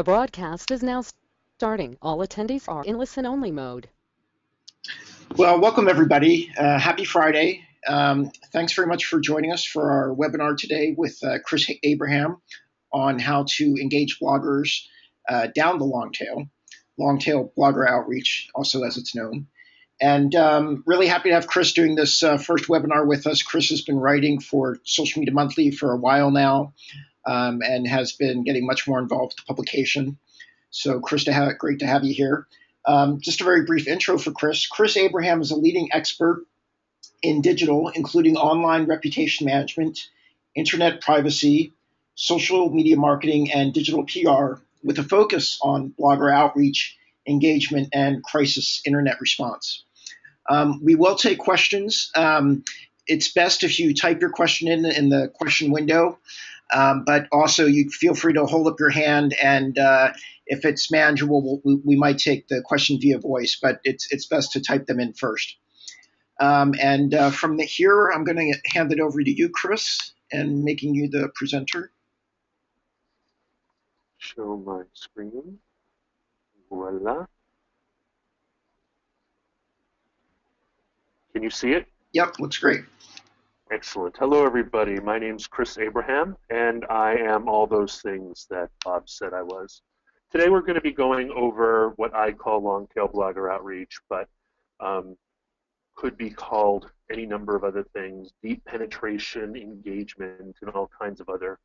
The broadcast is now starting. All attendees are in listen-only mode. Well, welcome everybody. Happy Friday. Thanks very much for joining us for our webinar today with Chris Abraham on how to engage bloggers down the Longtail blogger outreach, also as it's known. And really happy to have Chris doing this first webinar with us. Chris has been writing for Social Media Monthly for a while now and has been getting much more involved with the publication. So Chris, great to have you here. Just a very brief intro for Chris. Chris Abraham is a leading expert in digital, including online reputation management, internet privacy, social media marketing, and digital PR, with a focus on blogger outreach, engagement, and crisis internet response. We will take questions. It's best if you type your question in the question window, but also you feel free to hold up your hand, and if it's manageable, we might take the question via voice, but it's best to type them in first. From here, I'm going to hand it over to you, Chris, and making you the presenter. Show my screen. Voila. Can you see it? Yep, looks great. Excellent. Hello, everybody. My name's Chris Abraham, and I am all those things that Bob said I was. Today, we're going to be going over what I call long-tail blogger outreach, but could be called any number of other things, deep penetration, engagement, and all kinds of other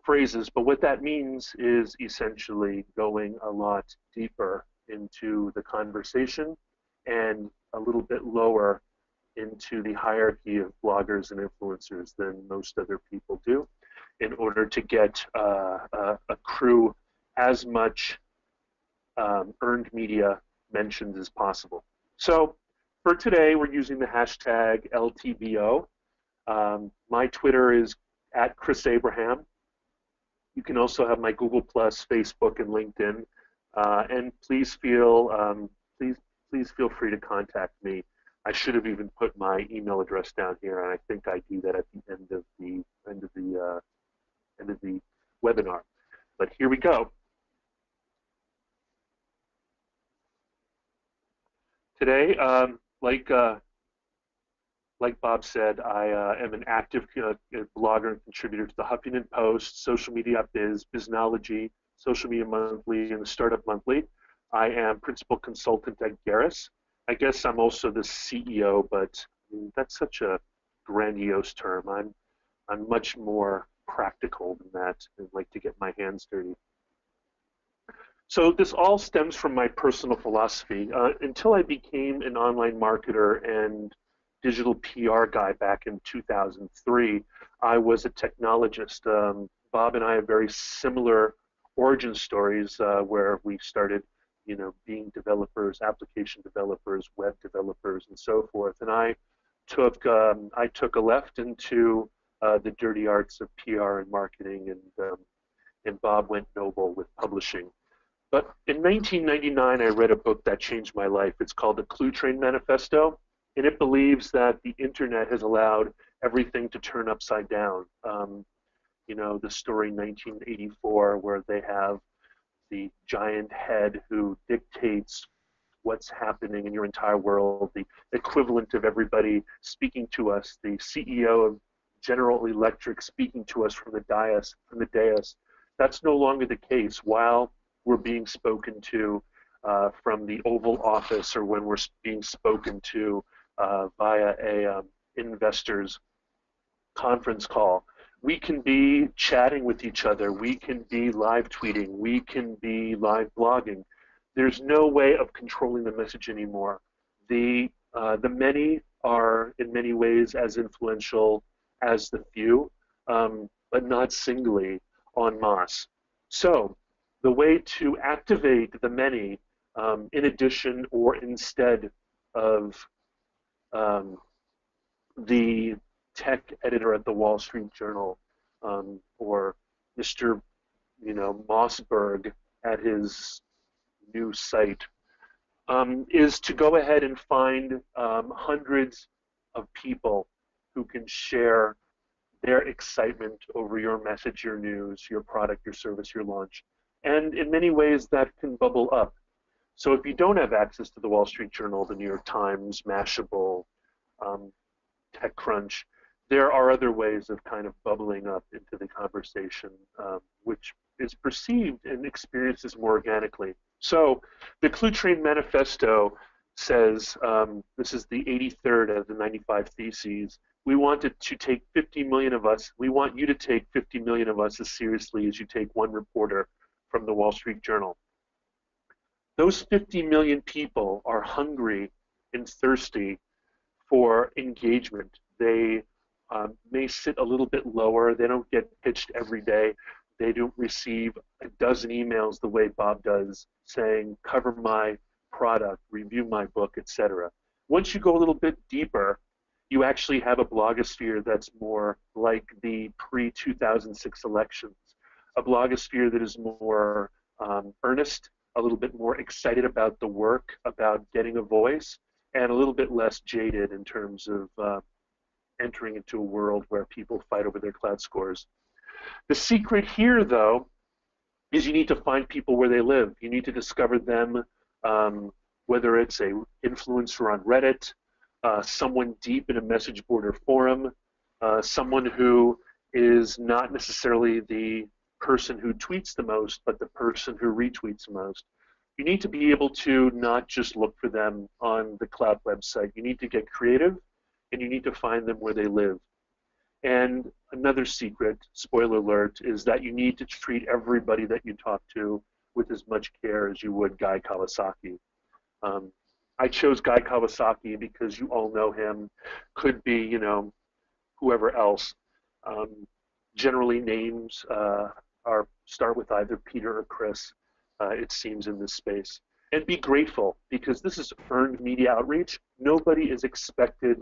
phrases. But what that means is essentially going a lot deeper into the conversation and a little bit lower into the hierarchy of bloggers and influencers than most other people do in order to get accrue as much earned media mentions as possible. So for today, we're using the hashtag LTBO. My Twitter is @ChrisAbraham. You can also have my Google+, Facebook, and LinkedIn. And please feel free to contact me. I should have even put my email address down here, and I think I do that at the end of the webinar. But here we go. Today, like Bob said, I am an active blogger and contributor to the Huffington Post, Social Media Biznology, Social Media Monthly, and the Startup Monthly. I am principal consultant at Gerris. I guess I'm also the CEO, but that's such a grandiose term. I'm much more practical than that and like to get my hands dirty. So this all stems from my personal philosophy. Until I became an online marketer and digital PR guy back in 2003, I was a technologist. Bob and I have very similar origin stories where we started, being developers, application developers, web developers, and so forth. And I took a left into the dirty arts of PR and marketing, and Bob went noble with publishing. But in 1999, I read a book that changed my life. It's called the Cluetrainian Manifesto, and it believes that the internet has allowed everything to turn upside down. The story 1984 where they have the giant head who dictates what's happening in your entire world, the equivalent of everybody speaking to us, the CEO of General Electric speaking to us from the dais. That's no longer the case. While we're being spoken to from the Oval Office, or when we're being spoken to via a investor's conference call, we can be chatting with each other, we can be live tweeting, we can be live blogging. There's no way of controlling the message anymore. The many are in many ways as influential as the few, but not singly en masse. So the way to activate the many, in addition or instead of the tech editor at the Wall Street Journal, or Mr. Mossberg at his new site, is to go ahead and find hundreds of people who can share their excitement over your message, your news, your product, your service, your launch, And in many ways, that can bubble up. So if you don't have access to the Wall Street Journal, the New York Times, Mashable, um, TechCrunch, there are other ways of kind of bubbling up into the conversation, which is perceived and experienced as more organically. So the Cluetrain Manifesto says, this is the 83rd of the 95 Theses, we wanted to take 50 million of us, we want you to take 50 million of us as seriously as you take one reporter from the Wall Street Journal. Those 50 million people are hungry and thirsty for engagement. They may sit a little bit lower. They don't get pitched every day. They don't receive a dozen emails the way Bob does saying, cover my product, review my book, etc. Once you go a little bit deeper, you actually have a blogosphere that's more like the pre-2006 elections, a blogosphere that is more earnest, a little bit more excited about the work, about getting a voice, and a little bit less jaded in terms of entering into a world where people fight over their cloud scores. The secret here, though, is you need to find people where they live. You need to discover them, whether it's an influencer on Reddit, someone deep in a message board or forum, someone who is not necessarily the person who tweets the most, but the person who retweets the most. You need to be able to not just look for them on the cloud website. You need to get creative, and you need to find them where they live. And another secret, spoiler alert, is that you need to treat everybody that you talk to with as much care as you would Guy Kawasaki. I chose Guy Kawasaki because you all know him. Could be, you know, whoever else. Generally, names start with either Peter or Chris, it seems, in this space. And be grateful, because this is earned media outreach. Nobody is expected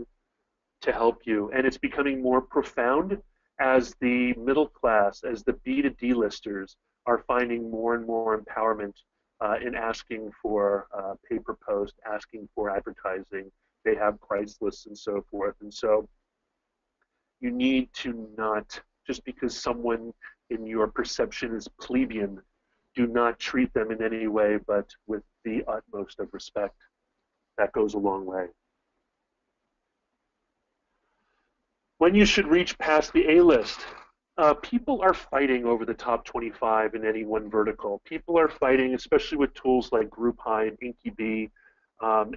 to help you, and it's becoming more profound as the middle class, as the B to D listers are finding more and more empowerment in asking for pay-per post, asking for advertising. They have price lists and so forth. And so you need to not, just because someone in your perception is plebeian, do not treat them in any way but with the utmost of respect. That goes a long way. When you should reach past the A-list, people are fighting over the top 25 in any one vertical. People are fighting, especially with tools like GroupHigh and InkyBee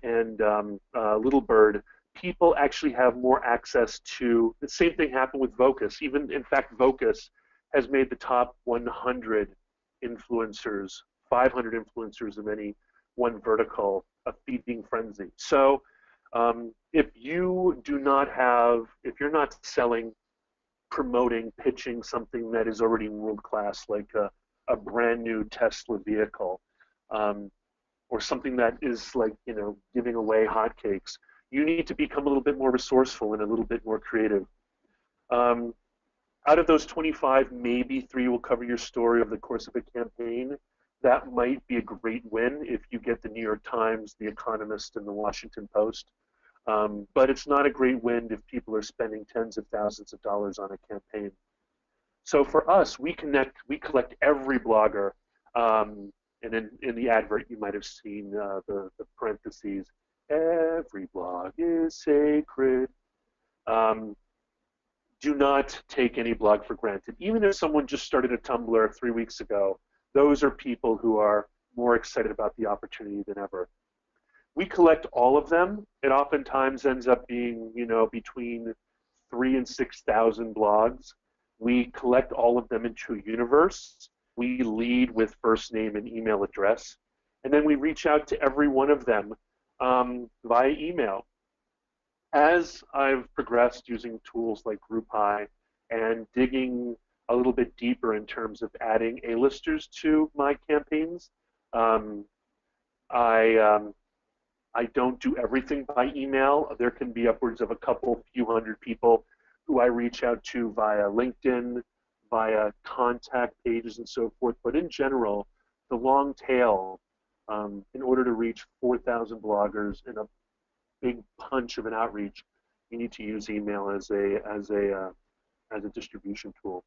and Little Bird. People actually have more access to, the same thing happened with Vocus. Even, in fact, Vocus has made the top 100 influencers, 500 influencers of any one vertical, a feeding frenzy. So if you do not have, if you're not selling, promoting, pitching something that is already world-class, like a brand new Tesla vehicle, or something that is like, you know, giving away hotcakes, you need to become a little bit more resourceful and a little bit more creative. Out of those 25, maybe 3 will cover your story over the course of a campaign. That might be a great win if you get the New York Times, the Economist, and the Washington Post. But it's not a great win if people are spending tens of thousands of dollars on a campaign. So for us, we collect every blogger, and in the advert you might have seen the parentheses, every blog is sacred. Do not take any blog for granted. Even if someone just started a Tumblr 3 weeks ago, those are people who are more excited about the opportunity than ever. We collect all of them. It oftentimes ends up being, you know, between 3,000 and 6,000 blogs. We collect all of them into a universe. We lead with first name and email address. And then we reach out to every one of them via email. As I've progressed using tools like GroupHigh and digging a little bit deeper in terms of adding A-listers to my campaigns, I don't do everything by email. There can be upwards of a few hundred people who I reach out to via LinkedIn, via contact pages and so forth. But in general, the long tail, in order to reach 4,000 bloggers in a big punch of an outreach, you need to use email as a distribution tool.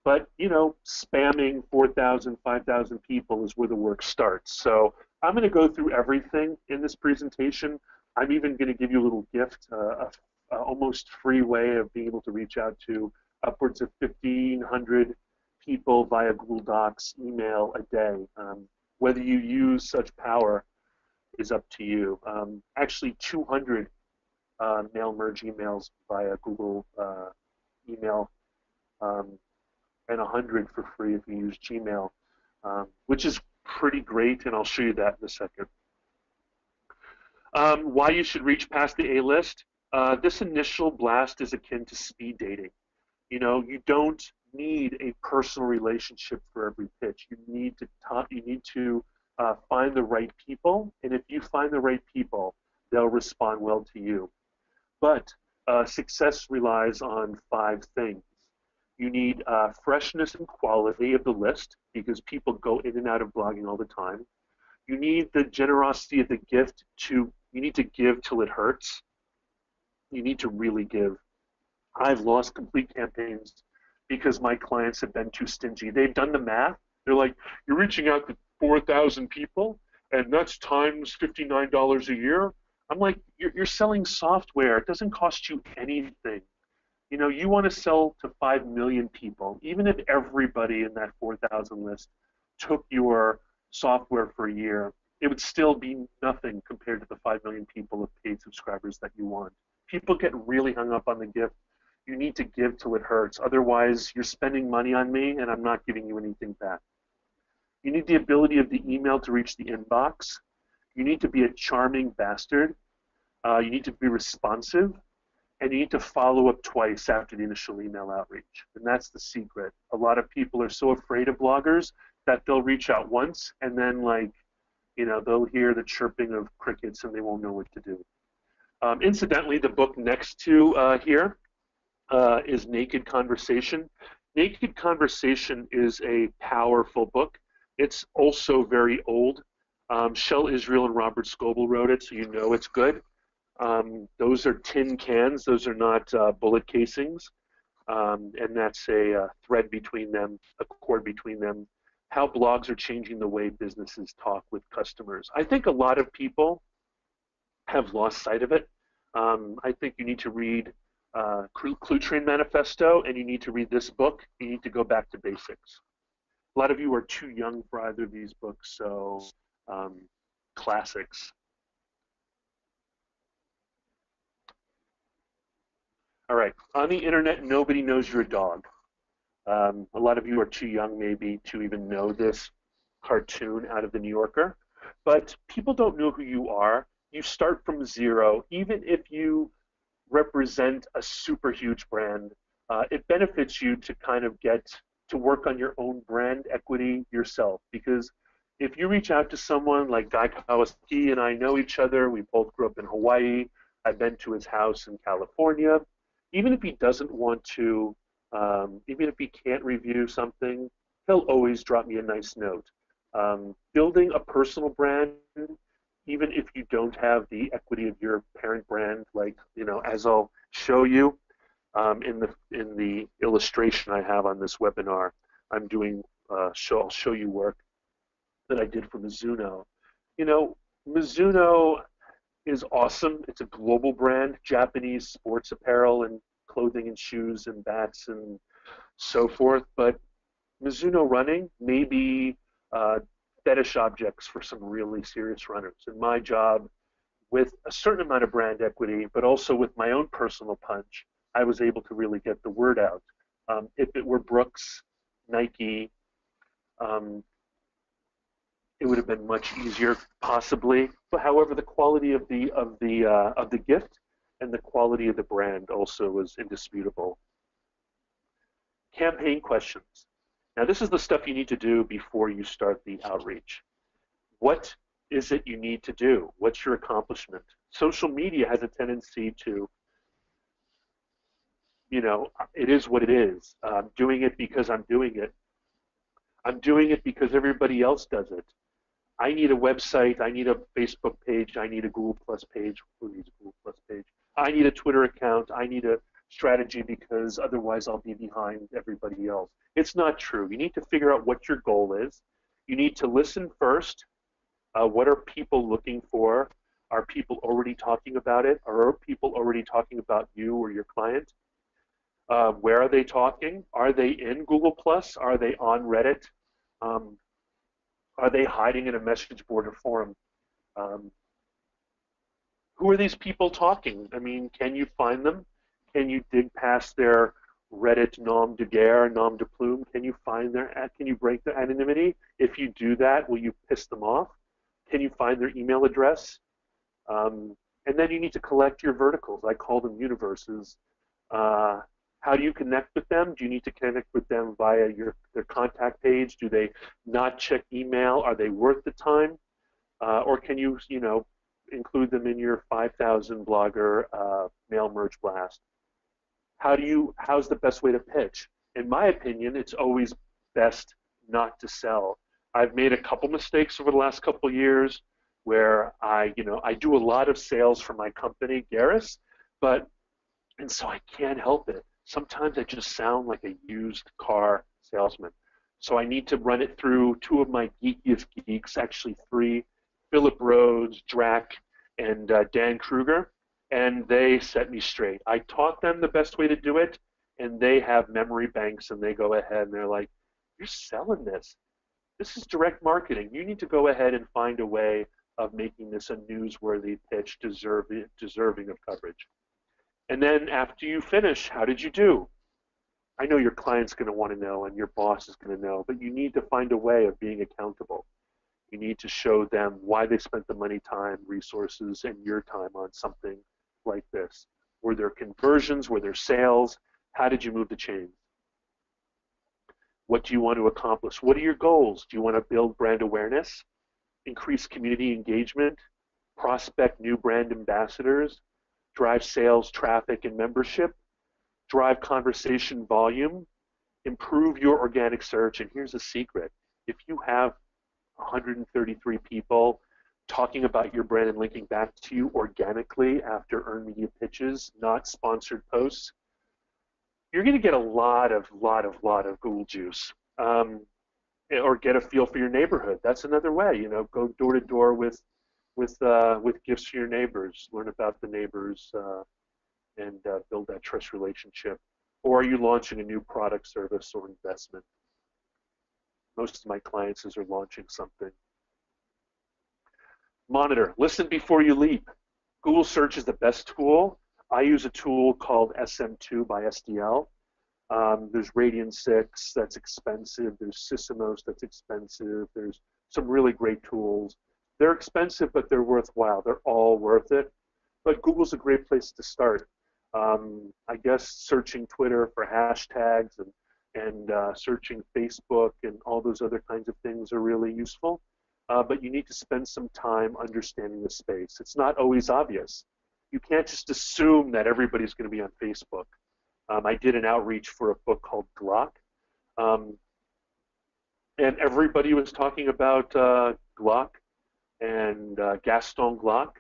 But, spamming 4,000, 5,000 people is where the work starts. So I'm going to go through everything in this presentation. I'm even going to give you a little gift, a almost free way of being able to reach out to upwards of 1,500 people via Google Docs, email a day. Whether you use such power is up to you. Actually, 200 mail merge emails via Google email, and 100 for free if you use Gmail, which is pretty great, and I'll show you that in a second. Why you should reach past the A-list. This initial blast is akin to speed dating. You don't need a personal relationship for every pitch. You need to find the right people, and if you find the right people, they'll respond well to you. But success relies on 5 things. You need freshness and quality of the list, because people go in and out of blogging all the time. You need the generosity of the gift. You need to give till it hurts. You need to really give. I've lost complete campaigns because my clients have been too stingy. They've done the math. They're like, you're reaching out to 4,000 people, and that's times $59 a year. I'm like, you're selling software. It doesn't cost you anything. You want to sell to 5 million people. Even if everybody in that 4,000 list took your software for a year, it would still be nothing compared to the 5 million people of paid subscribers that you want. People get really hung up on the gift. You need to give till it hurts. Otherwise, you're spending money on me, and I'm not giving you anything back. You need the ability of the email to reach the inbox. You need to be a charming bastard. You need to be responsive. And you need to follow up twice after the initial email outreach. And that's the secret. A lot of people are so afraid of bloggers that they'll reach out once, and then, they'll hear the chirping of crickets and they won't know what to do. Incidentally, the book next to here is Naked Conversation. Naked Conversation is a powerful book. It's also very old. Shel Israel and Robert Scoble wrote it, so you know it's good. Those are tin cans. Those are not bullet casings. And that's a thread between them, a cord between them. How blogs are changing the way businesses talk with customers. I think a lot of people have lost sight of it. I think you need to read Cluetrainian Manifesto, and you need to read this book. You need to go back to basics. A lot of you are too young for either of these books, so classics. All right, on the internet, nobody knows your dog. A lot of you are too young maybe to even know this cartoon out of the New Yorker, but people don't know who you are. You start from zero. Even if you represent a super huge brand, it benefits you to kind of get to work on your own brand equity yourself, because if you reach out to someone like Guy Kawasaki and I know each other, we both grew up in Hawaii, I've been to his house in California, even if he doesn't want to, even if he can't review something, he'll always drop me a nice note. Building a personal brand, even if you don't have the equity of your parent brand, like, as I'll show you in the illustration I have on this webinar, I'm doing, I'll show you work that I did for Mizuno. Mizuno is awesome. It's a global brand, Japanese sports apparel and clothing and shoes and bats and so forth. But Mizuno Running may be fetish objects for some really serious runners. And my job, with a certain amount of brand equity, but also with my own personal punch, I was able to really get the word out. If it were Brooks, Nike, it would have been much easier, possibly. But however, the quality of the gift and the quality of the brand also was indisputable. Campaign questions. Now, this is the stuff you need to do before you start the outreach. What is it you need to do? What's your accomplishment? Social media has a tendency to, it is what it is. I'm doing it because I'm doing it. I'm doing it because everybody else does it. I need a website, I need a Facebook page, I need a Google Plus page. Who needs a Google Plus page? I need a Twitter account, I need a strategy because otherwise I'll be behind everybody else. It's not true. You need to figure out what your goal is. You need to listen first. What are people looking for? Are people already talking about it? Are people already talking about you or your client? Where are they talking? Are they in Google Plus? Are they on Reddit? Are they hiding in a message board or forum? Who are these people talking? I mean, can you find them? Can you dig past their Reddit nom de guerre, nom de plume? Can you find can you break their anonymity? If you do that, will you piss them off? Can you find their email address? And then you need to collect your verticals. I call them universes. How do you connect with them? Do you need to connect with them via their contact page? Do they not check email? Are they worth the time? Or can you, include them in your 5,000 blogger mail merge blast? How's the best way to pitch? In my opinion, it's always best not to sell. I've made a couple mistakes over the last couple of years where I do a lot of sales for my company, Gerris, and so I can't help it. Sometimes I just sound like a used car salesman. So I need to run it through two of my geekiest geeks, actually three, Philip Rhodes, Drac, and Dan Kruger, and they set me straight. I taught them the best way to do it, and they have memory banks, and they go ahead and they're like, you're selling this. This is direct marketing. You need to go ahead and find a way of making this a newsworthy pitch deserving of coverage. And then after you finish, how did you do? I know your client's going to want to know and your boss is going to know, but you need to find a way of being accountable. You need to show them why they spent the money, time, resources, and your time on something like this. Were there conversions? Were there sales? How did you move the chains? What do you want to accomplish? What are your goals? Do you want to build brand awareness, increase community engagement, prospect new brand ambassadors, drive sales, traffic, and membership, drive conversation volume, improve your organic search? And here's a secret. If you have 133 people talking about your brand and linking back to you organically after earned media pitches, not sponsored posts, you're going to get a lot of Google juice. Or get a feel for your neighborhood. That's another way. Go door to door with gifts for your neighbors. Learn about the neighbors and build that trust relationship. Or are you launching a new product, service, or investment? Most of my clients are launching something. Monitor. Listen before you leap. Google Search is the best tool. I use a tool called SM2 by SDL. There's Radian 6 that's expensive. There's Sysomos that's expensive. There's some really great tools. They're expensive, but they're worthwhile. They're all worth it. But Google's a great place to start. I guess searching Twitter for hashtags and searching Facebook and all those other kinds of things are really useful. But you need to spend some time understanding the space. It's not always obvious. You can't just assume that everybody's going to be on Facebook. I did an outreach for a book called Glock, and everybody was talking about Glock and Gaston Glock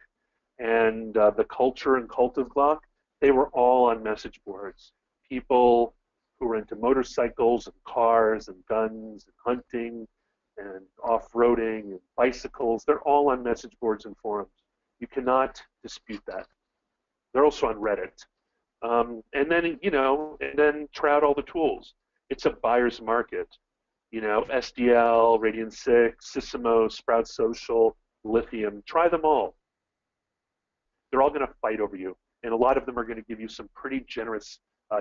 and the culture and cult of Glock. They were all on message boards. People who were into motorcycles and cars and guns and hunting and off-roading and bicycles, they're all on message boards and forums. You cannot dispute that. They're also on Reddit. And then try out all the tools. It's a buyer's market. SDL, Radian 6, Sysomos, Sprout Social, Lithium. Try them all. They're all going to fight over you, and a lot of them are going to give you some pretty generous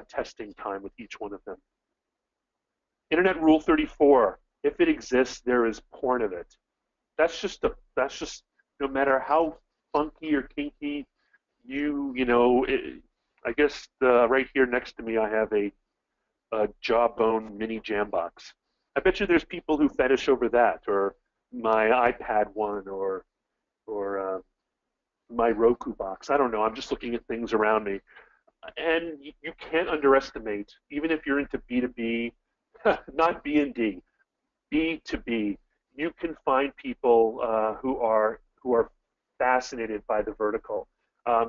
testing time with each one of them. Internet Rule 34. If it exists, there is porn of it. That's just no matter how funky or kinky I guess right here next to me I have a Jawbone mini jam box. I bet you there's people who fetish over that, or my iPad one, or my Roku box. I don't know. I'm just looking at things around me. And you can't underestimate, even if you're into B2B, not B and D, B2B, you can find people who are fascinated by the vertical.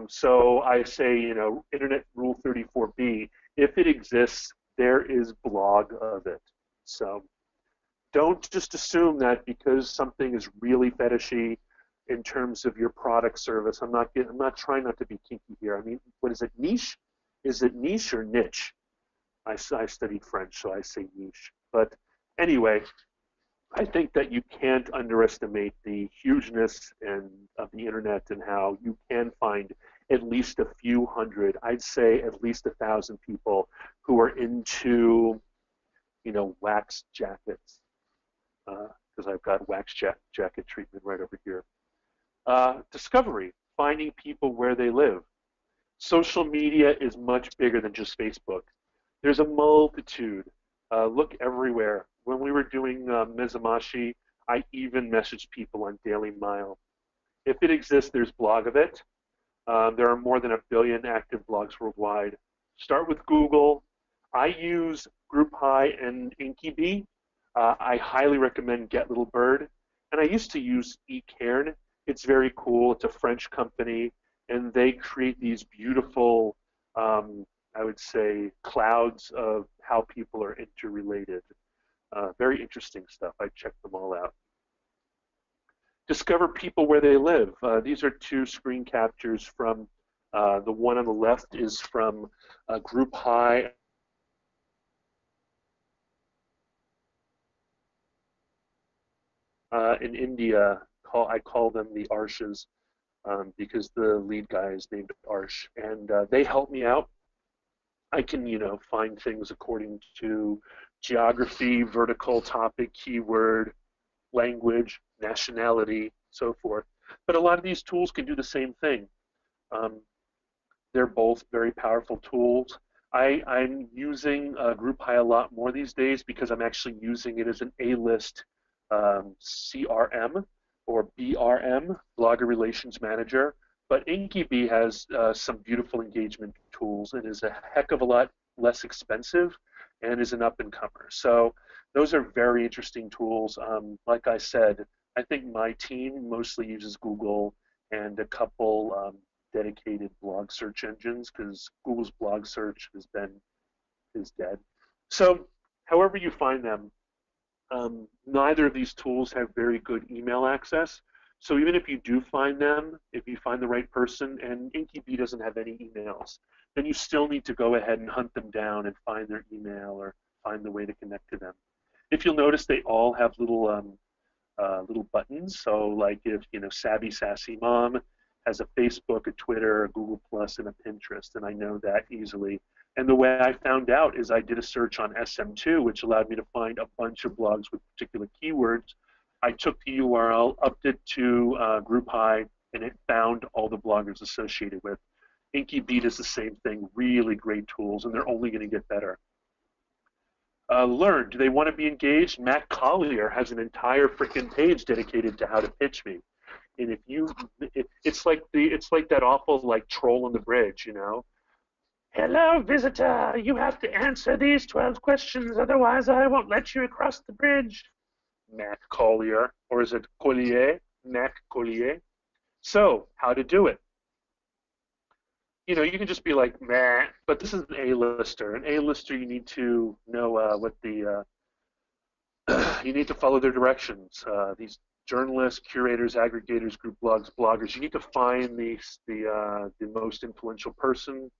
So I say, Internet Rule 34B, if it exists, there is blog of it. So don't just assume that because something is really fetishy in terms of your product service. I'm not trying not to be kinky here. I mean, what is it, niche? Is it niche or niche? I studied French, so I say niche. But anyway, I think that you can't underestimate the hugeness of the internet and how you can find at least a few hundred, I'd say at least 1,000 people who are into, wax jackets, because I've got wax jacket treatment right over here. Discovery, finding people where they live. Social media is much bigger than just Facebook. There's a multitude. Look everywhere. When we were doing Mizamashi, I even messaged people on Daily Mile. If it exists, there's blog of it. There are more than 1 billion active blogs worldwide. Start with Google. I use GroupHi and InkyBee. I highly recommend Get Little Bird. And I used to use eCairn. It's very cool. It's a French company, and they create these beautiful, I would say, clouds of how people are interrelated. Very interesting stuff. I checked them all out. Discover people where they live. These are 2 screen captures from, the one on the left is from GroupHi. In India, I call them the Arshes because the lead guy is named Arsh, and they help me out. I can, find things according to geography, vertical topic, keyword, language, nationality, so forth. But a lot of these tools can do the same thing. They're both very powerful tools. I'm using GroupHi a lot more these days because I'm actually using it as an A-list CRM or BRM, Blogger Relations Manager. But InkyBee has some beautiful engagement tools and is a heck of a lot less expensive and is an up-and-comer. So those are very interesting tools. Like I said, I think my team mostly uses Google and a couple dedicated blog search engines because Google's blog search is dead. So however you find them, neither of these tools have very good email access. So even if you do find them, if you find the right person, and InkyBee doesn't have any emails, then you still need to go ahead and hunt them down and find their email or find the way to connect to them. If you'll notice, they all have little buttons. So like if Savvy Sassy Mom has a Facebook, a Twitter, a Google Plus, and a Pinterest, and I know that easily. And the way I found out is I did a search on SM2, which allowed me to find a bunch of blogs with particular keywords. I took the URL, upped it to GroupHi, and it found all the bloggers associated with. InkyBee does the same thing, really great tools, and they're only going to get better. Learn, do they want to be engaged? Matt Collier has an entire freaking page dedicated to how to pitch me. And it's like that awful troll on the bridge, Hello, visitor. You have to answer these 12 questions, otherwise I won't let you across the bridge. Mac Collier, or is it Collier? Mac Collier. So, how to do it? You can just be like, meh, but this is an A-lister. An A-lister, you need to know you need to follow their directions. These journalists, curators, aggregators, group blogs, bloggers, you need to find the most influential person.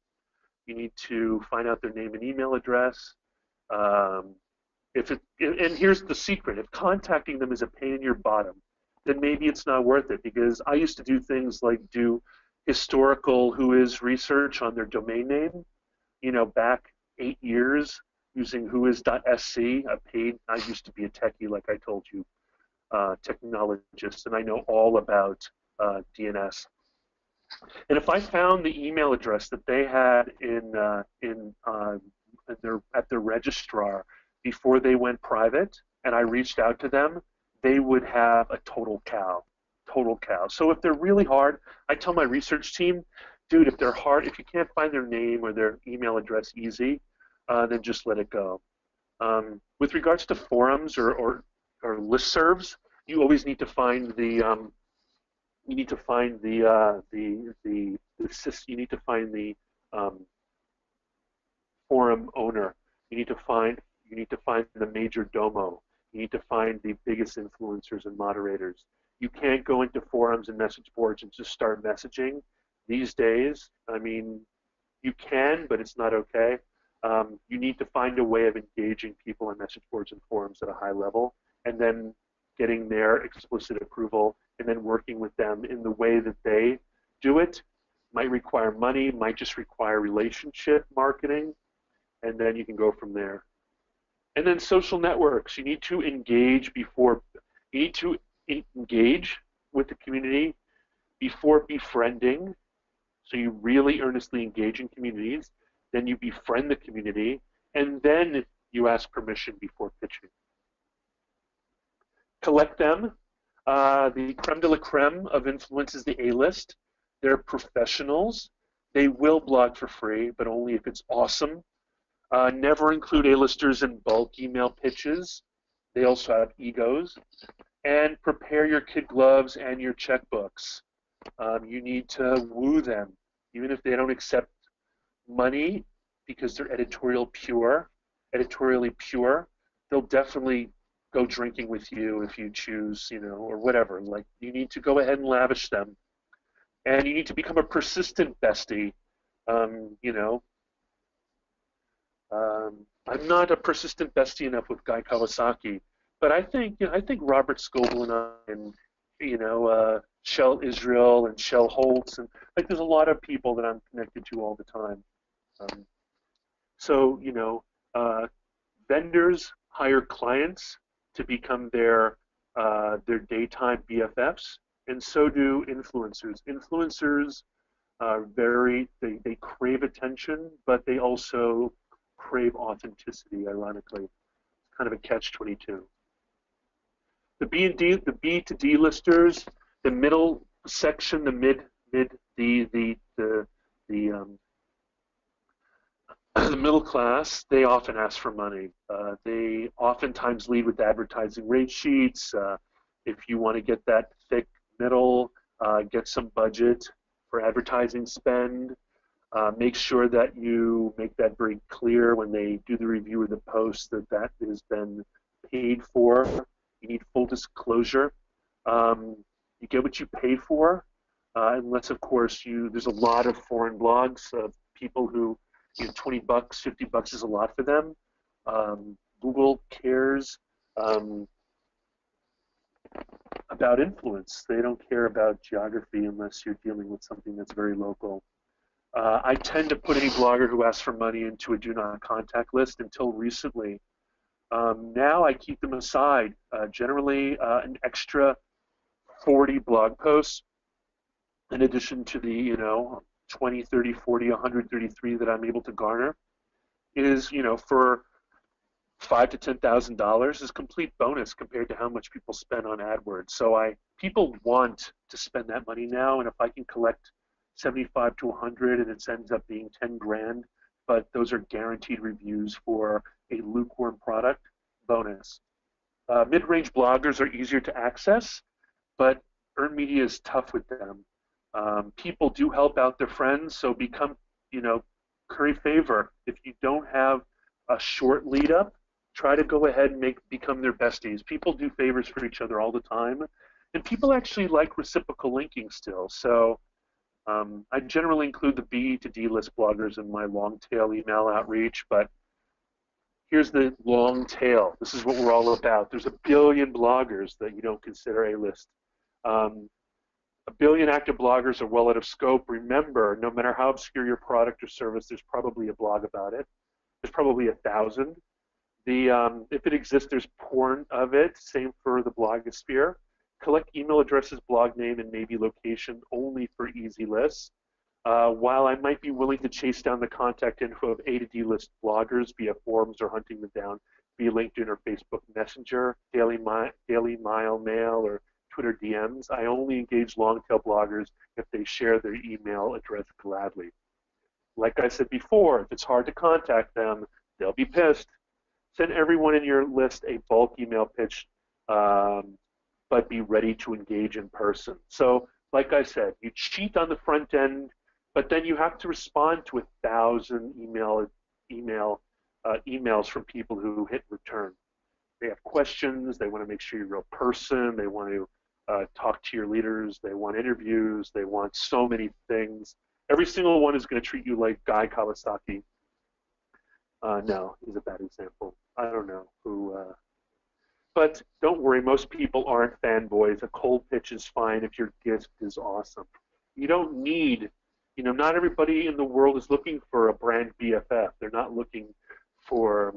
You need to find out their name and email address. And here's the secret: if contacting them is a pain in your bottom, then maybe it's not worth it. Because I used to do things like do historical whois research on their domain name, back 8 years using whois.sc. I used to be a techie, like I told you, technologist, and I know all about DNS. And if I found the email address that they had at their registrar before they went private, and I reached out to them, they would have a total cow. So if they're really hard, I tell my research team, dude, if they're hard, if you can't find their name or their email address easy, then just let it go. With regards to forums or listservs, you always need to find the You need to find the you need to find the forum owner. You need to find the major domo. You need to find the biggest influencers and moderators. You can't go into forums and message boards and just start messaging. These days, I mean, you can, but it's not okay. You need to find a way of engaging people on message boards and forums at a high level, and then getting their explicit approval, and then working with them in the way that they do it. Might require money, might just require relationship marketing, and then you can go from there. And then social networks. You need to engage with the community before befriending. So you really earnestly engage in communities, then you befriend the community, and then you ask permission before pitching. Collect them. The creme de la creme of influence is the A-list. They're professionals. They will blog for free, but only if it's awesome. Never include A-listers in bulk email pitches. They also have egos. And prepare your kid gloves and your checkbooks. You need to woo them, even if they don't accept money because they're editorially pure. They'll definitely go drinking with you if you choose, or whatever. Like, you need to go ahead and lavish them. And you need to become a persistent bestie. I'm not a persistent bestie enough with Guy Kawasaki, but I think Robert Scoble and I, and Shell Israel and Shell Holtz, and there's a lot of people that I'm connected to all the time. Vendors hire clients to become their daytime BFFs, and so do influencers. Influencers are they crave attention, but they also crave authenticity, ironically. It's kind of a catch-22. The B to D listers, the middle section, the middle class, they often ask for money. They oftentimes lead with advertising rate sheets. If you want to get that thick middle, get some budget for advertising spend. Make sure that you make that very clear when they do the review of the post that has been paid for. You need full disclosure. You get what you paid for, unless, of course, there's a lot of foreign blogs of people who, $20, $50 is a lot for them. Google cares about influence. They don't care about geography unless you're dealing with something that's very local. I tend to put any blogger who asks for money into a do not contact list until recently. Now I keep them aside. Generally, an extra 40 blog posts in addition to the 20, 30, 40, 133 that I'm able to garner is for $5,000 to $10,000 is complete bonus compared to how much people spend on AdWords. So people want to spend that money now, and if I can collect 75 to 100 and it ends up being 10 grand, but those are guaranteed reviews for a lukewarm product, bonus. Mid-range bloggers are easier to access, but earned media is tough with them. People do help out their friends, so curry favor. If you don't have a short lead up, try to go ahead and become their besties. People do favors for each other all the time, and people actually like reciprocal linking still. So I generally include the B to D list bloggers in my long tail email outreach, but here's the long tail. This is what we're all about. There's a billion bloggers that you don't consider A-list. A billion active bloggers are well out of scope. Remember, no matter how obscure your product or service, there's probably a blog about it. There's probably 1,000. If it exists, there's porn of it. Same for the blogosphere. Collect email addresses, blog name, and maybe location only for easy lists. While I might be willing to chase down the contact info of A to D list bloggers via forums or hunting them down via LinkedIn or Facebook Messenger, Daily Mail or Twitter DMs, I only engage long-tail bloggers if they share their email address gladly. Like I said before, if it's hard to contact them, they'll be pissed. Send everyone in your list a bulk email pitch, but be ready to engage in person. So like I said, you cheat on the front end, but then you have to respond to 1,000 emails from people who hit return. They have questions. They want to make sure you're a real person. They want to talk to your leaders. They want interviews. They want so many things. Every single one is going to treat you like Guy Kawasaki. No, he's a bad example. I don't know who. But don't worry, most people aren't fanboys. A cold pitch is fine if your gift is awesome. You don't need, not everybody in the world is looking for a brand BFF. They're not looking for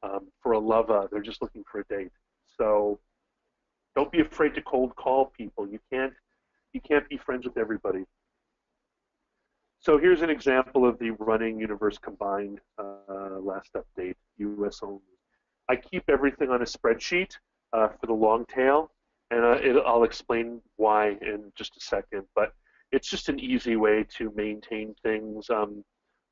a lover. They're just looking for a date. So don't be afraid to cold call people. You can't be friends with everybody. So here's an example of the running universe combined last update, US only. I keep everything on a spreadsheet for the Longtail, and I'll explain why in just a second, but it's just an easy way to maintain things.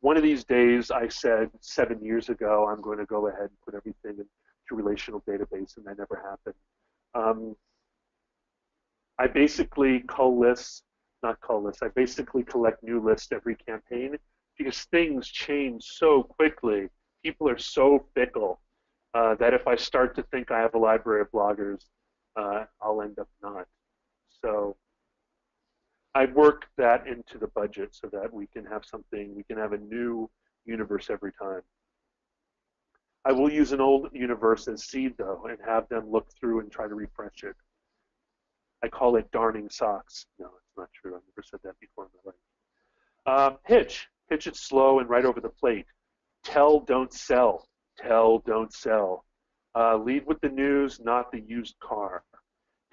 One of these days, I said 7 years ago, I'm going to go ahead and put everything into a relational database, and that never happened. I basically I basically collect new lists every campaign because things change so quickly. People are so fickle that if I start to think I have a library of bloggers, I'll end up not. So I work that into the budget so that we can have a new universe every time. I will use an old universe as seed, though, and have them look through and try to refresh it. I call it darning socks. No, it's not true. I've never said that before in my life. Pitch it slow and right over the plate. Tell, don't sell. Tell, don't sell. Lead with the news, not the used car.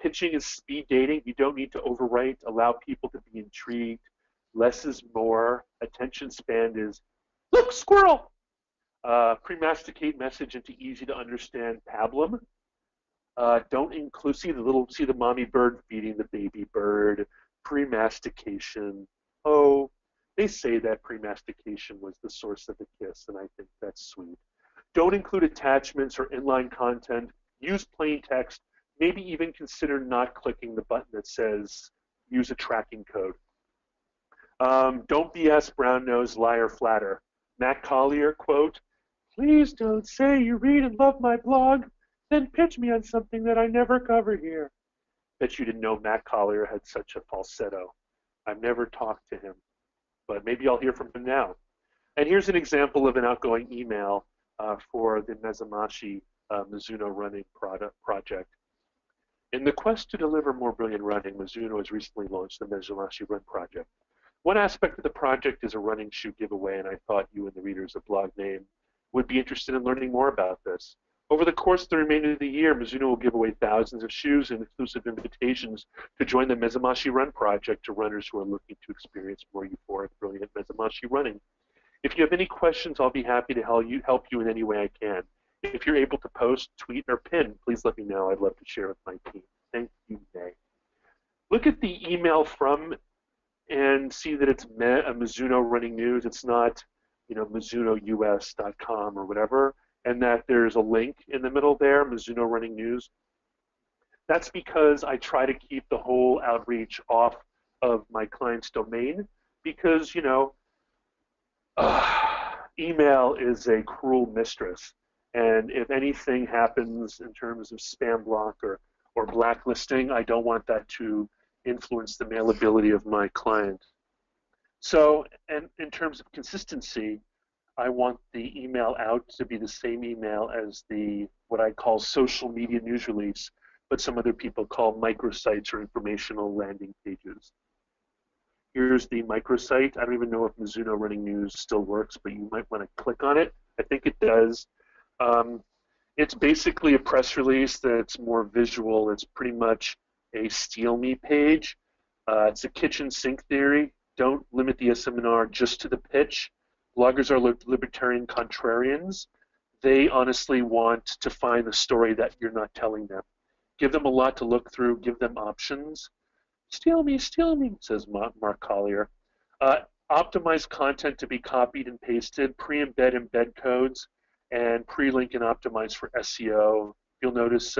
Pitching is speed dating. You don't need to overwrite. Allow people to be intrigued. Less is more. Attention span is, look, squirrel. Pre-masticate message into easy to understand pablum. Don't include, see the mommy bird feeding the baby bird. Pre-mastication. Oh, they say that pre-mastication was the source of the kiss, and I think that's sweet. Don't include attachments or inline content. Use plain text. Maybe even consider not clicking the button that says use a tracking code. Don't BS, brown nose, liar, flatter. Matt Collier, quote, please don't say you read and love my blog, then pitch me on something that I never cover here. Bet you didn't know Matt Collier had such a falsetto. I've never talked to him, but maybe I'll hear from him now. And here's an example of an outgoing email for the Mezamashi Mizuno Running project. In the quest to deliver more brilliant running, Mizuno has recently launched the Mezamashi Run project. One aspect of the project is a running shoe giveaway, and I thought you and the readers of Blog Name would be interested in learning more about this. Over the course of the remainder of the year, Mizuno will give away thousands of shoes and exclusive invitations to join the Mezamashi Run project to runners who are looking to experience more euphoric, brilliant Mezamashi running. If you have any questions, I'll be happy to help you in any way I can. If you're able to post, tweet, or pin, please let me know. I'd love to share with my team. Thank you, May. Look at the email from and see that it's a Mizuno Running News. It's not, MizunoUS.com or whatever, and that there's a link in the middle there, Mizuno Running News. That's because I try to keep the whole outreach off of my client's domain because, email is a cruel mistress. And if anything happens in terms of spam block or blacklisting, I don't want that to influence the mailability of my client. So, and in terms of consistency, I want the email out to be the same email as what I call social media news release, but some other people call microsites or informational landing pages. Here's the microsite. I don't even know if Mizuno Running News still works, but you might want to click on it. I think it does. It's basically a press release that's more visual. It's pretty much a steal me page. It's a kitchen sink theory. Don't limit the seminar just to the pitch. Bloggers are libertarian contrarians. They honestly want to find the story that you're not telling them. Give them a lot to look through. Give them options. Steal me, says Mark Collier. Optimize content to be copied and pasted. Pre-embed embed codes. And pre-link and optimize for SEO. You'll notice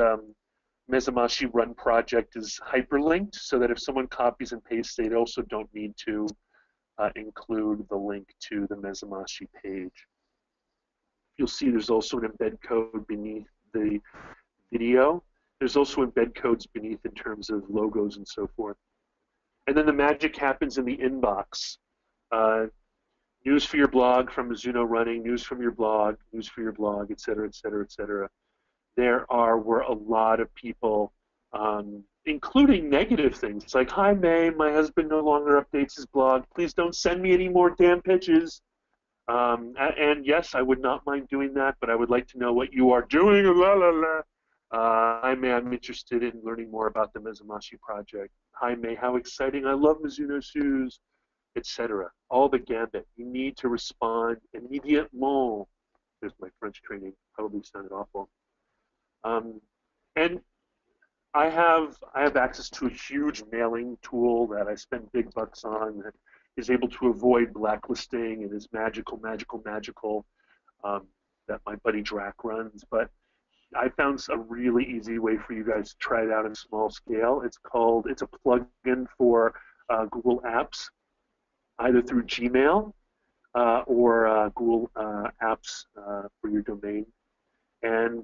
Mezamashi Run project is hyperlinked so that if someone copies and pastes, they also don't need to include the link to the Mezamashi page. You'll see there's also an embed code beneath the video. There's also embed codes beneath in terms of logos and so forth. And then the magic happens in the inbox. News for your blog from Mizuno Running, news from your blog, news for your blog, et cetera, et cetera, et cetera. Were a lot of people, including negative things like, "Hi May, my husband no longer updates his blog. Please don't send me any more damn pitches." And yes, I would not mind doing that, but I would like to know what you are doing. La la la. Hi May, I'm interested in learning more about the Mezamashi project. Hi May, how exciting! I love Mizuno shoes, etc. All the gambit. You need to respond immediately. There's my French training. Probably sounded awful. And I have access to a huge mailing tool that I spend big bucks on that is able to avoid blacklisting and is magical that my buddy Drac runs. But I found a really easy way for you guys to try it out on a small scale. It's a plugin for Google Apps, either through Gmail or Google Apps for your domain. And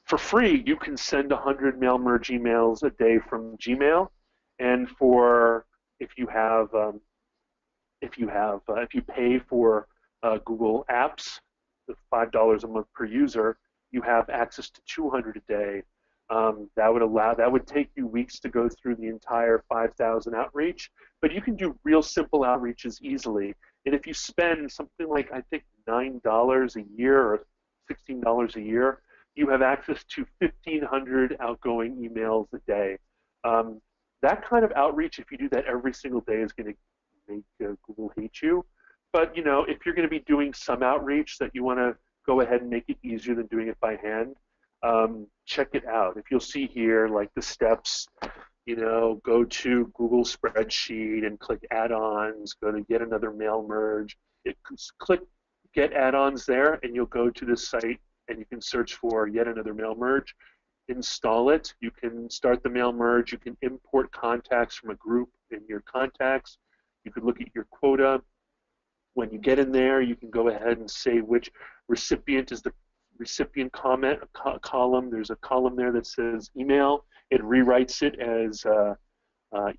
for free, you can send 100 mail merge emails a day from Gmail, and if you pay for Google Apps, the $5 a month per user, you have access to 200 a day. That would take you weeks to go through the entire 5,000 outreach, but you can do real simple outreaches easily. And if you spend something like, I think, $9 a year or $16 a year, you have access to 1,500 outgoing emails a day. That kind of outreach, if you do that every single day, is going to make Google hate you. But if you're going to be doing some outreach that you want to go ahead and make it easier than doing it by hand, check it out. If you'll see here, like the steps, go to Google Spreadsheet and click add-ons, go to get another mail merge. Click get add-ons there, and you'll go to this site and you can search for yet another mail merge, install it. You can start the mail merge. You can import contacts from a group in your contacts. You can look at your quota. When you get in there, you can go ahead and say which recipient is the recipient column. There's a column there that says email. It rewrites it as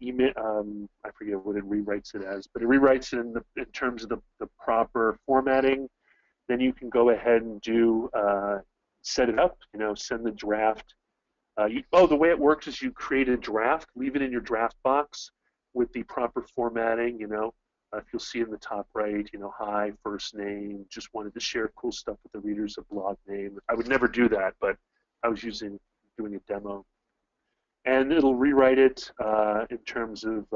email. I forget what it rewrites it as, but it rewrites it in terms of the proper formatting. Then you can go ahead and do set it up. Send the draft. The way it works is you create a draft, leave it in your draft box with the proper formatting. If you'll see in the top right, hi, first name, just wanted to share cool stuff with the readers, a blog name. I would never do that, but I was doing a demo. And it'll rewrite it in terms of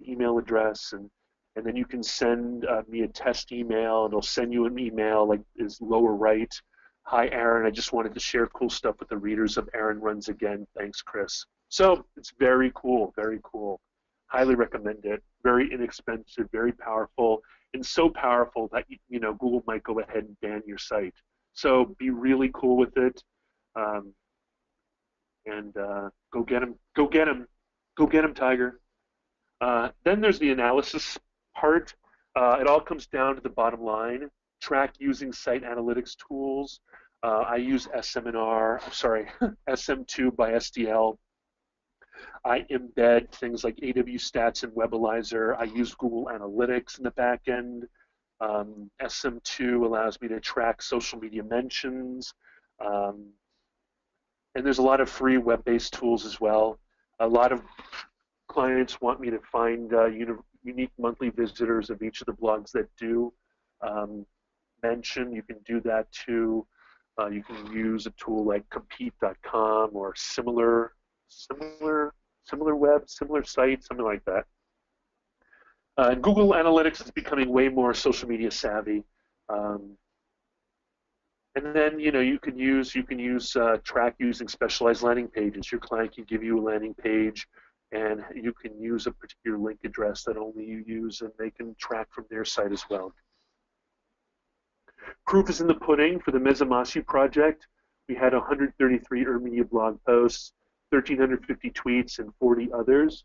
email address, and then you can send me a test email, and it'll send you an email like is lower right. Hi, Aaron, I just wanted to share cool stuff with the readers of Aaron Runs Again. Thanks, Chris. So it's very cool, very cool. Highly recommend it. Very inexpensive, very powerful, and so powerful that Google might go ahead and ban your site. So be really cool with it, and go get them. Go get them. Go get them, Tiger. Then there's the analysis part. It all comes down to the bottom line. Track using site analytics tools. I use SM2 by SDL. I embed things like AW Stats and Webalizer. I use Google Analytics in the back end. SM2 allows me to track social media mentions. And there's a lot of free web-based tools as well. A lot of clients want me to find unique monthly visitors of each of the blogs that do mention. You can do that too. You can use a tool like compete.com or similar web, similar site, something like that. Google Analytics is becoming way more social media savvy. And then you can use track using specialized landing pages. Your client can give you a landing page, and you can use a particular link address that only you use, and they can track from their site as well. Proof is in the pudding for the Mezamashi project. We had 133 Media blog posts. 1,350 tweets and 40 others.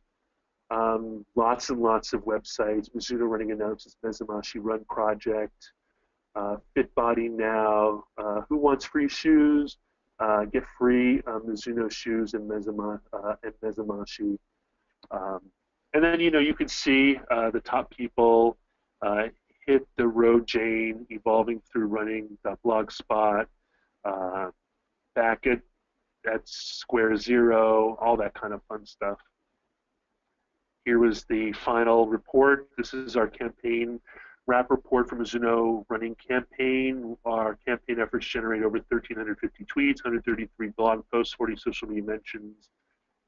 Lots and lots of websites. Mizuno Running announces Mezamashi Run Project, Fit Body Now, Who Wants Free Shoes, get free Mizuno shoes and Mezamashi. And then, you can see the top people, Hit the Road Jane, Evolving Through Running, Blogspot, back at Square Zero, all that kind of fun stuff. Here was the final report. This is our campaign wrap report for Mizuno Running campaign. Our campaign efforts generate over 1,350 tweets, 133 blog posts, 40 social media mentions,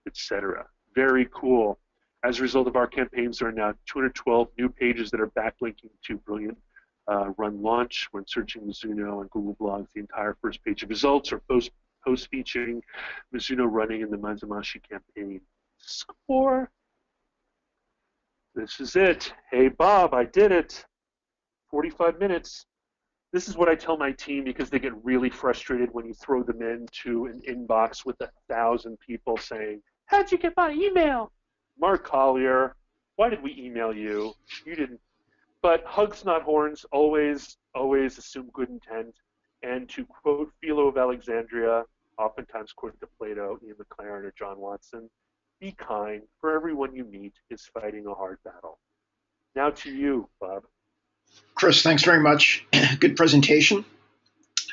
etc. Very cool. As a result of our campaigns, there are now 212 new pages that are backlinking to Brilliant Run Launch. When searching Mizuno on Google Blogs, the entire first page of results are posts featuring Mizuno Running and the Mezamashi campaign. Score. This is it. Hey, Bob, I did it. 45 minutes. This is what I tell my team because they get really frustrated when you throw them into an inbox with 1,000 people saying, "How'd you get my email?" Mark Collier, why did we email you? You didn't. But hugs, not horns, always assume good intent. And to quote Philo of Alexandria, oftentimes quote to Plato, Ian McLaren, or John Watson, be kind, for everyone you meet is fighting a hard battle. Now to you, Bob. Chris, thanks very much. Good presentation.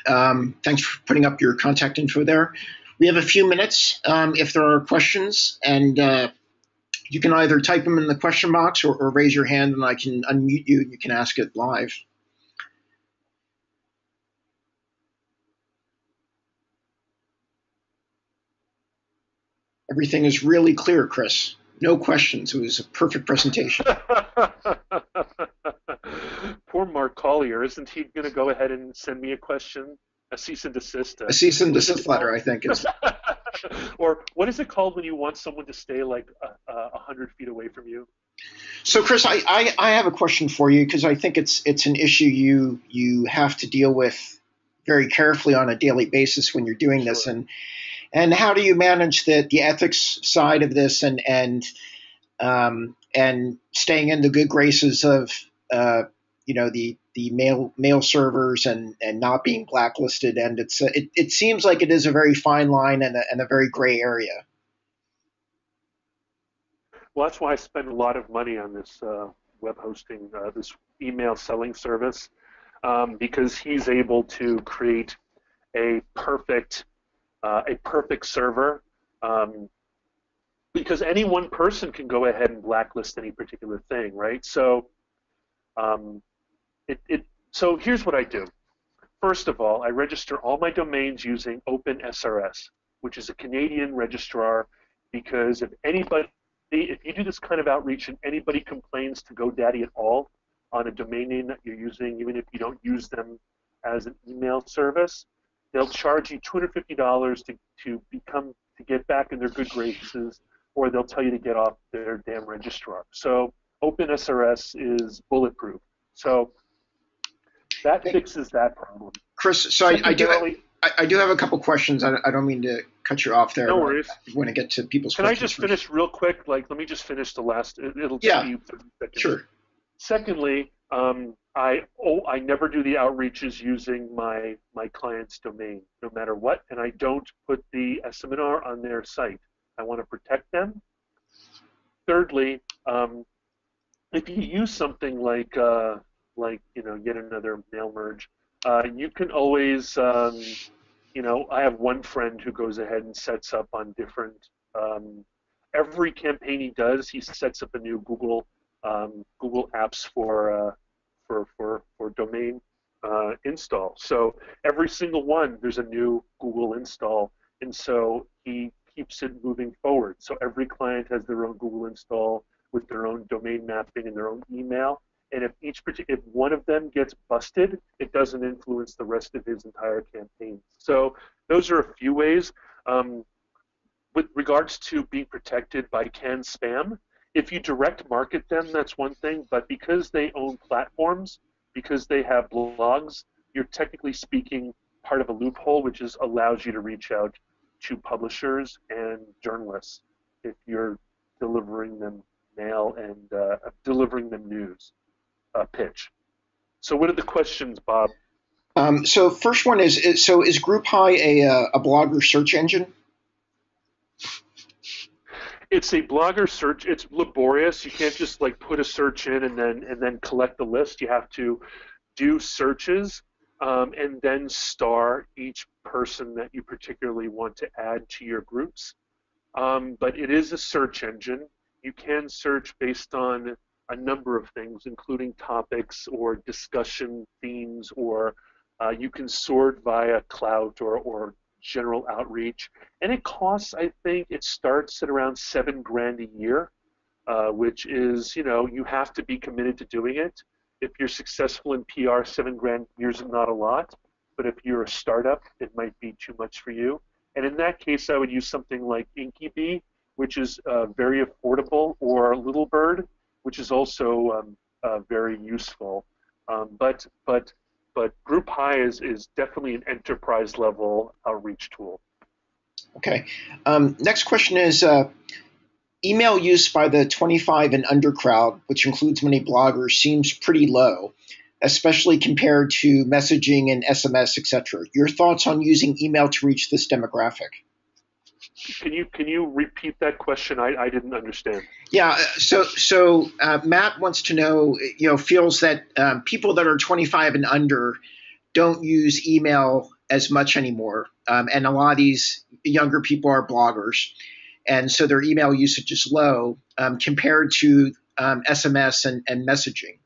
Thanks for putting up your contact info there. We have a few minutes if there are questions, and you can either type them in the question box or raise your hand and I can unmute you and you can ask it live. Everything is really clear, Chris. No questions. It was a perfect presentation. Poor Mark Collier. Isn't he going to go ahead and send me a question? A cease and desist. A cease and desist letter, I think. Is. Or what is it called when you want someone to stay like 100 feet away from you? So, Chris, I have a question for you because I think it's an issue you have to deal with very carefully on a daily basis when you're doing Sure. this. And how do you manage the ethics side of this and staying in the good graces of the mail servers and not being blacklisted? And it seems like it is a very fine line and a very gray area. Well, that's why I spend a lot of money on this web hosting, this email selling service, because he's able to create a perfect server, because any one person can go ahead and blacklist any particular thing, right? So, so here's what I do. First of all, I register all my domains using OpenSRS, which is a Canadian registrar, because if you do this kind of outreach and anybody complains to GoDaddy at all on a domain name that you're using, even if you don't use them as an email service, they'll charge you $250 to get back in their good graces, or they'll tell you to get off their damn registrar. So OpenSRS is bulletproof. So that fixes that problem. Chris, so I do have a couple questions. I don't mean to cut you off there. No worries. I want to get to people's questions. Can I just first. finish real quick? Let me just finish the last. It'll yeah. be 30 seconds. Sure. Secondly, I never do the outreaches using my client's domain, no matter what, and I don't put the seminar on their site. I want to protect them. Thirdly, if you use something like yet another mail merge, you can always I have one friend who goes ahead and sets up on different every campaign he does, he sets up a new Google apps for domain install. So every single one, there's a new Google install, and so he keeps it moving forward. So every client has their own Google install with their own domain mapping and their own email. And if one of them gets busted, it doesn't influence the rest of his entire campaign. So those are a few ways. With regards to being protected by canned spam, if you direct market them, that's one thing. But because they own platforms, because they have blogs, you're technically speaking part of a loophole, which allows you to reach out to publishers and journalists if you're delivering them mail and delivering them news pitch. So what are the questions, Bob? So first one is Group High a blogger search engine? It's a blogger search. It's laborious. You can't just like put a search in and then collect the list. You have to do searches and then star each person that you particularly want to add to your groups. But it is a search engine. You can search based on a number of things, including topics or discussion themes, or you can sort via clout or general outreach. And it costs, I think, it starts at around $7,000 a year, which is, you have to be committed to doing it. If you're successful in PR, $7,000 a year is not a lot. But if you're a startup, it might be too much for you. And in that case, I would use something like InkyBee, which is very affordable, or Little Bird, which is also very useful. But Group High is definitely an enterprise level outreach tool. Okay. Next question is email use by the 25 and under crowd, which includes many bloggers, seems pretty low, especially compared to messaging and SMS, etc. Your thoughts on using email to reach this demographic? Can you repeat that question? I didn't understand. Yeah. So Matt wants to know, feels that people that are 25 and under don't use email as much anymore, and a lot of these younger people are bloggers, and so their email usage is low compared to SMS and messaging.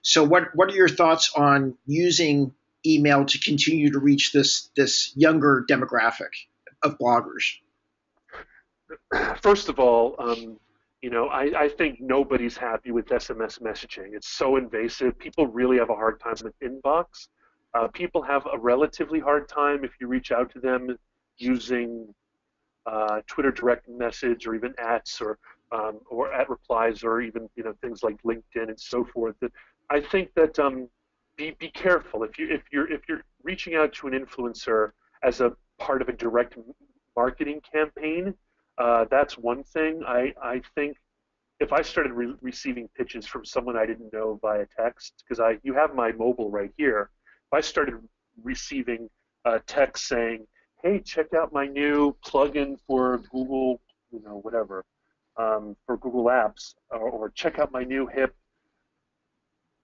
So what are your thoughts on using email to continue to reach this younger demographic of bloggers? First of all, I think nobody's happy with SMS messaging. It's so invasive. People really have a hard time with inbox. People have a relatively hard time if you reach out to them using Twitter direct message, or even ats, or at replies, or even things like LinkedIn and so forth. I think that be careful if you're reaching out to an influencer as a part of a direct marketing campaign. That's one thing. I think if I started receiving pitches from someone I didn't know via text, because you have my mobile right here, if I started receiving text saying, hey, check out my new plugin for Google, whatever, for Google Apps, or check out my new hip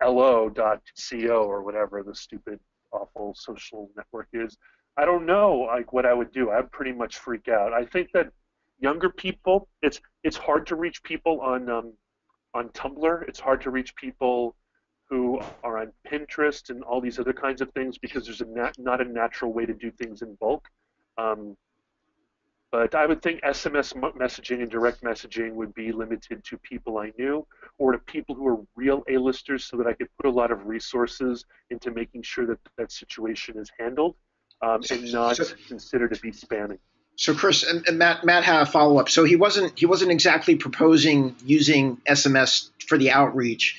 lo.co, or whatever the stupid, awful social network is, I don't know what I would do. I'd pretty much freak out. I think that younger people, it's hard to reach people on Tumblr. It's hard to reach people who are on Pinterest and all these other kinds of things, because there's not a natural way to do things in bulk. But I would think SMS messaging and direct messaging would be limited to people I knew, or to people who are real A-listers, so that I could put a lot of resources into making sure that that situation is handled and not considered to be spamming. So Chris and Matt had a follow-up. So he wasn't exactly proposing using SMS for the outreach.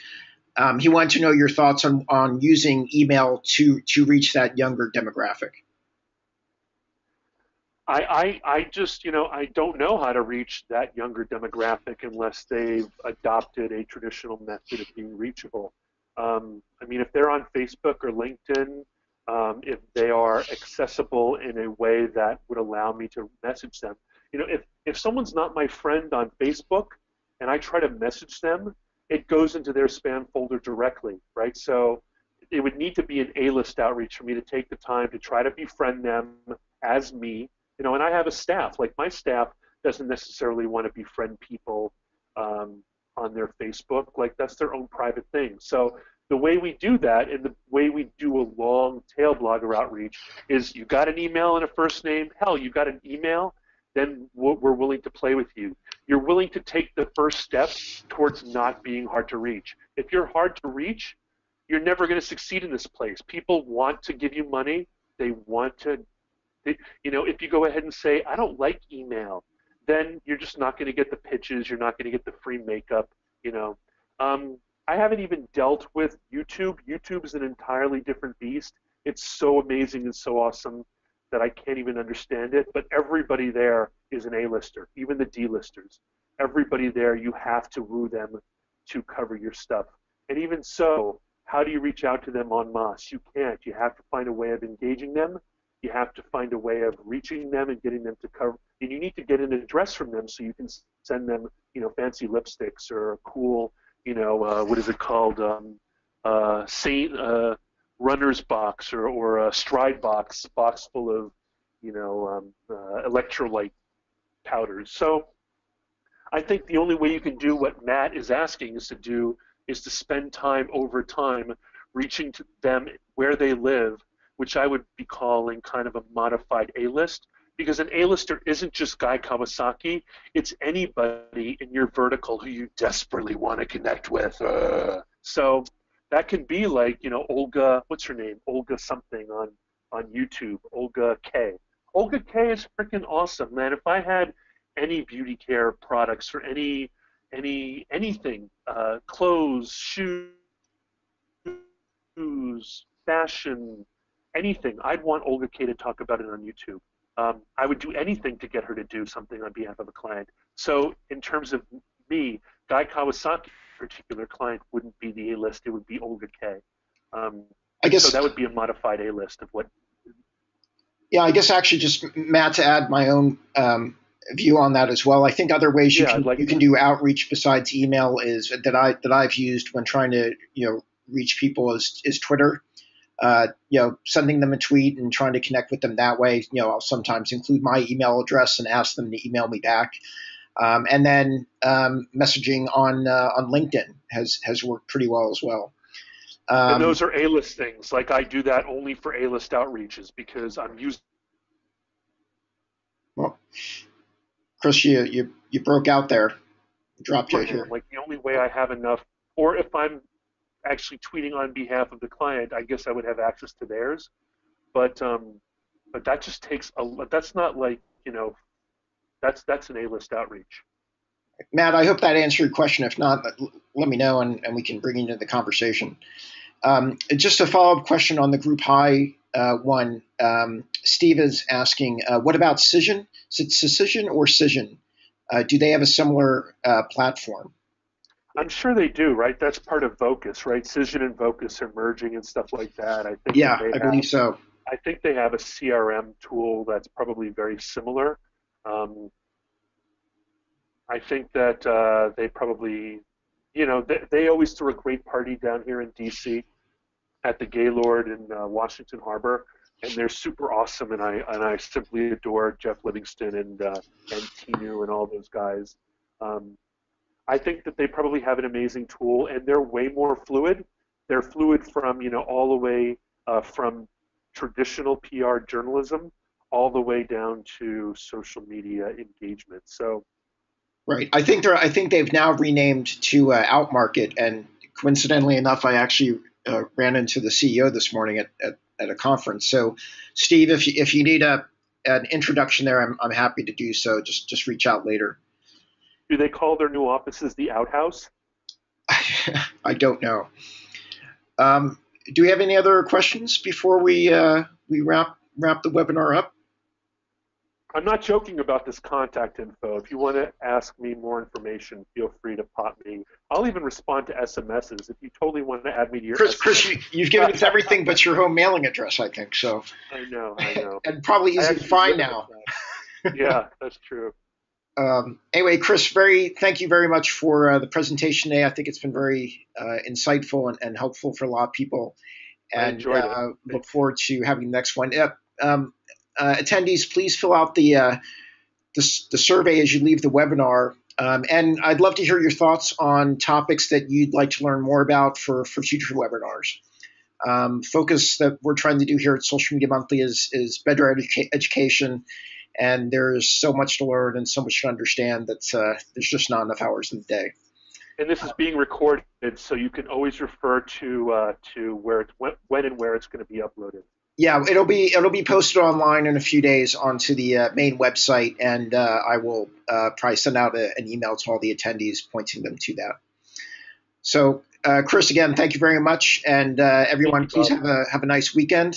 He wanted to know your thoughts on using email to reach that younger demographic. I just, I don't know how to reach that younger demographic unless they've adopted a traditional method of being reachable. I mean, if they're on Facebook or LinkedIn, if they are accessible in a way that would allow me to message them. If someone's not my friend on Facebook and I try to message them, it goes into their spam folder directly, right? So it would need to be an A-list outreach for me to take the time to try to befriend them as me. And I have a staff. Like, my staff doesn't necessarily want to befriend people on their Facebook. Like, that's their own private thing. So the way we do that, and the way we do a long tail blogger outreach, is you got an email and a first name. Hell, you got an email, then we're willing to play with you. You're willing to take the first step towards not being hard to reach. If you're hard to reach, you're never going to succeed in this place. People want to give you money. They want to, if you go ahead and say, I don't like email, then you're just not going to get the pitches. You're not going to get the free makeup, I haven't even dealt with YouTube. YouTube is an entirely different beast. It's so amazing and so awesome. that I can't even understand it, but everybody there is an A-lister, even the D-listers. Everybody there, you have to woo them to cover your stuff. And even so, how do you reach out to them en masse? You can't. You have to find a way of engaging them. You have to find a way of reaching them and getting them to cover. And you need to get an address from them so you can send them, fancy lipsticks or a cool, what is it called, runner's box or a stride box full of, electrolyte powders. So I think the only way you can do what Matt is asking is to spend time over time reaching to them where they live, which I would be calling kind of a modified A-list, because an A-lister isn't just Guy Kawasaki, it's anybody in your vertical who you desperately want to connect with. So that can be like, Olga, what's her name? Olga something on YouTube, Olga K. Olga K is freaking awesome, man. If I had any beauty care products or anything, clothes, shoes, fashion, anything, I'd want Olga K to talk about it on YouTube. I would do anything to get her to do something on behalf of a client. So in terms of me, Guy Kawasaki, particular client, wouldn't be the A-list, it would be Olga K. I guess, so that would be a modified A-list of what. Yeah, I guess actually just, Matt, to add my own view on that as well. I think other ways you can do outreach besides email is that I've used when trying to reach people is Twitter. Sending them a tweet and trying to connect with them that way. I'll sometimes include my email address and ask them to email me back. And then messaging on LinkedIn has worked pretty well as well. And those are A-list things. Like I do that only for A-list outreaches because I'm using. Well, Chris, you broke out there. Dropped you here. Like the only way I have enough, or if I'm actually tweeting on behalf of the client, I guess I would have access to theirs. But that just takes that's not like, that's an A-list outreach. Matt, I hope that answered your question. If not, let me know and we can bring you into the conversation. Just a follow-up question on the group high one. Steve is asking, what about Cision? Is it Cision or Cision? Do they have a similar platform? I'm sure they do, right? That's part of Vocus, right? Cision and Vocus are merging and stuff like that. I think. Yeah, I believe so. I think they have a CRM tool that's probably very similar. I think that they probably, they always throw a great party down here in D.C. at the Gaylord in Washington Harbor, and they're super awesome, and I simply adore Jeff Livingston and Tinu and all those guys. I think that they probably have an amazing tool, and they're way more fluid. They're fluid from, all the way from traditional PR journalism all the way down to social media engagement. So, right. I think they've now renamed to Outmarket, and coincidentally enough, I actually ran into the CEO this morning at a conference. So, Steve, if you need an introduction there, I'm happy to do so. Just reach out later. Do they call their new offices the Outhouse? I don't know. Do we have any other questions before we wrap the webinar up? I'm not joking about this contact info. If you want to ask me more information, feel free to pop me. I'll even respond to SMSs if you totally want to add me to your. Chris, you've given us everything but your home mailing address, I think. So. I know. And probably easy to find now. Yeah, that's true. Anyway, Chris, thank you very much for the presentation today. I think it's been very insightful and helpful for a lot of people. And look forward to having the next one. Attendees, please fill out the survey as you leave the webinar. And I'd love to hear your thoughts on topics that you'd like to learn more about for future webinars. Focus that we're trying to do here at Social Media Monthly is better education. And there's so much to learn and so much to understand that there's just not enough hours in the day. And this is being recorded, so you can always refer to where when and where it's going to be uploaded. Yeah, it'll be posted online in a few days onto the main website, and I will probably send out an email to all the attendees pointing them to that. So, Chris, again, thank you very much, and everyone, please have a nice weekend.